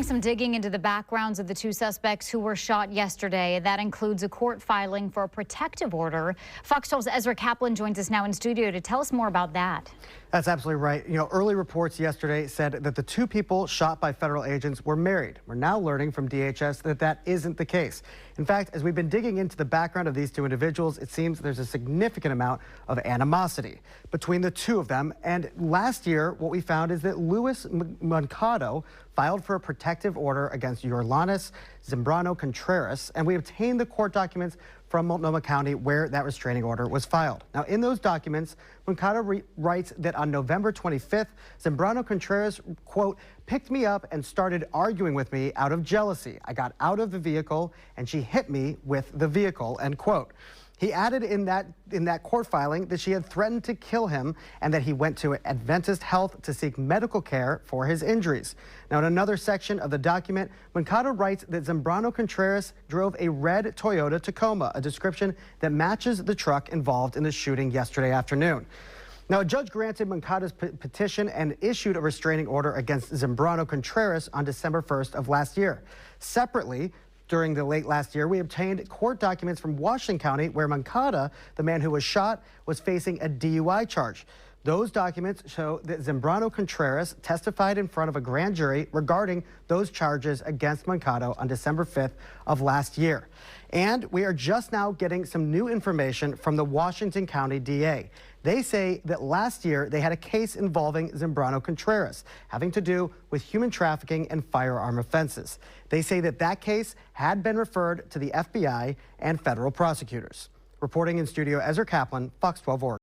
some digging into the backgrounds of the two suspects who were shot yesterday. That includes a court filing for a protective order. Fox 12's Ezra Kaplan joins us now in studio to tell us more about that. That's absolutely right. Early reports yesterday said that the two people shot by federal agents were married. We're now learning from DHS that that isn't the case. In fact, as we've been digging into the background of these two individuals, it seems there's a significant amount of animosity between the two of them. And last year, what we found is that Luis Moncado filed for a protective order against Yorlanis Zambrano Contreras, and we obtained the court documents from Multnomah County where that restraining order was filed. Now, in those documents, Moncado writes that on November 25th, Zambrano Contreras, quote, picked me up and started arguing with me out of jealousy. I got out of the vehicle and she hit me with the vehicle, end quote. He added in that court filing that she had threatened to kill him and that he went to Adventist Health to seek medical care for his injuries. Now, in another section of the document, Moncado writes that Zambrano Contreras drove a red Toyota Tacoma, a description that matches the truck involved in the shooting yesterday afternoon. Now, a judge granted Moncado's petition and issued a restraining order against Zambrano Contreras on December 1st of last year. Separately, during the late last year, we obtained court documents from Washington County where Moncada, the man who was shot, was facing a DUI charge. Those documents show that Zambrano Contreras testified in front of a grand jury regarding those charges against Moncado on December 5th of last year. And we are just now getting some new information from the Washington County DA. They say that last year they had a case involving Zambrano Contreras having to do with human trafficking and firearm offenses. They say that that case had been referred to the FBI and federal prosecutors. Reporting in studio, Ezra Kaplan, Fox 12 Oregon.